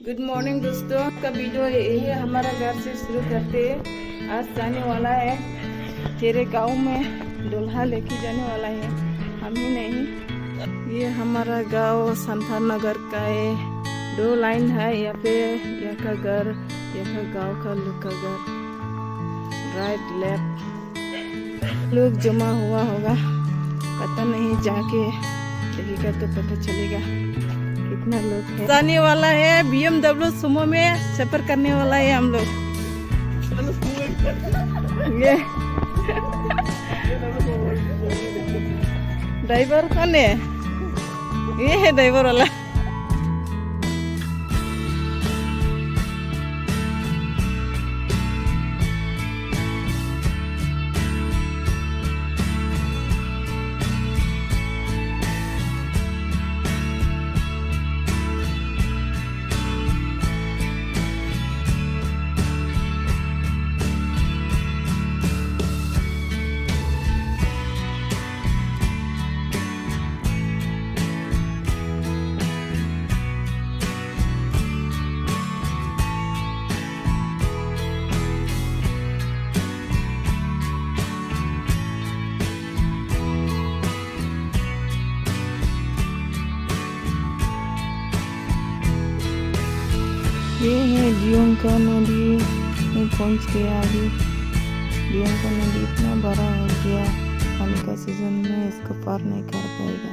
Good morning दोस्तों, का video यही हमारा घर से शुरू करते हैं। आज जाने वाला है तेरे गांव में, दूल्हा लेके जाने वाला है, हम ही नहीं। ये हमारा गांव संथान नगर का है। 2 लाइन है यहाँ पे, यहाँ का घर, यहाँ का गांव का लोग का घर, राइट लेफ्ट लोग जमा हुआ होगा, पता नहीं, जाके देखिएगा तो पता चलेगा कितना लोग है। जाने वाला है BMW सुमो में, सफर करने वाला है हम लोग। ये ड्राइवर कौन है? ये है ड्राइवर वाला। ये है जियोंका नदी में पहुंच गया। अभी जियोंका नदी इतना बड़ा हो गया, पानी का सीजन में इसको पार नहीं कर पाएगा।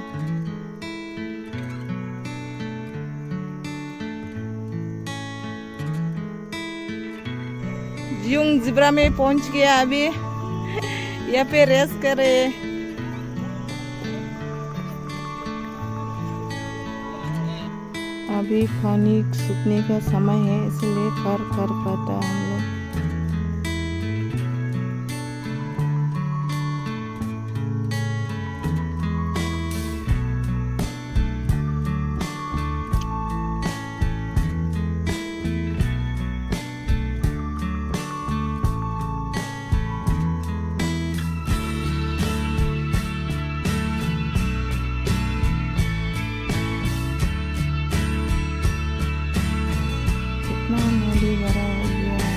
जियोंग जिब्रा में पहुंच गया। अभी यहाँ पे रेस करे। अभी पानी सूखने का समय है, इसलिए पार कर पाता है हम लोग। नदी बड़ा हो गया है।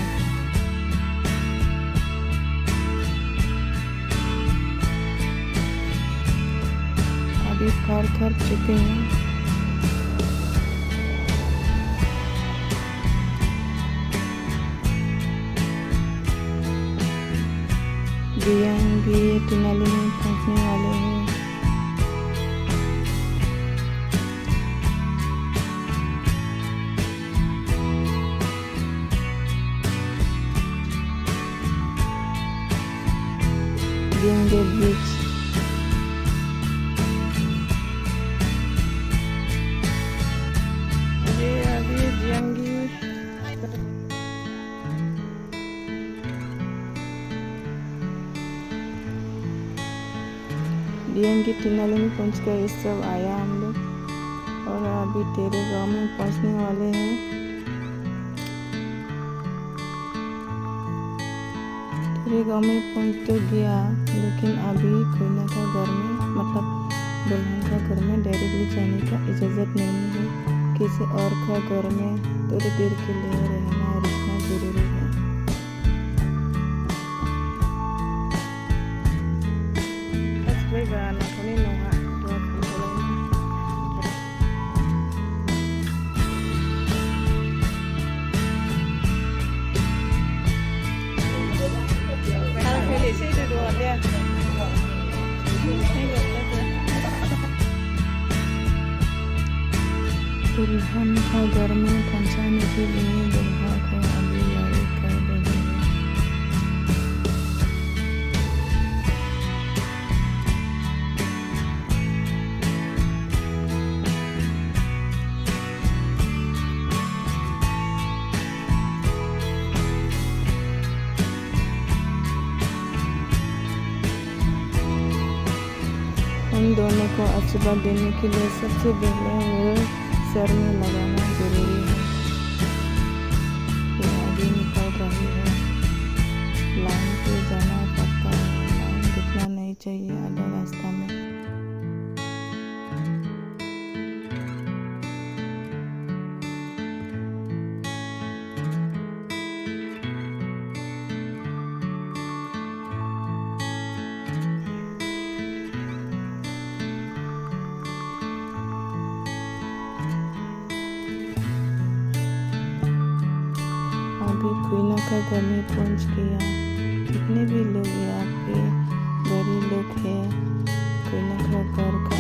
अभी पार कर चुके हैं। दियांग भी टिनाली में पहुंचने वाले हैं। Diangge Bridge। ये अभी दियांगी टिनाली में पहुंच गए। इस सब आया हम लोग, और अभी तेरे गांव में पहुंचने वाले हैं। तेरे गांव में पहुंच तो गया, लेकिन अभी कोयना का घर में, मतलब दुल्हन का घर में डायरेक्टली जाने का इजाज़त नहीं है। किसी और का घर में थोड़ी देर के लिए रहना, रुकना जरूरी है। दुल्हन का घर में पहुंचाने के लिए दुल्हा को अभी लड़ाई कर रही है। उन दोनों को आशीर्वाद देने के लिए सबसे पहले वो सर में लगाना जरूरी है। ये आगे निकल रही है, लाइन पे जाना पड़ता है, लाइन रुकना नहीं चाहिए आधा रास्ता में। आपका घर में पहुंच गया। जितने भी लोग यहाँ पे गरीब लोग हैं, कोई ना घर का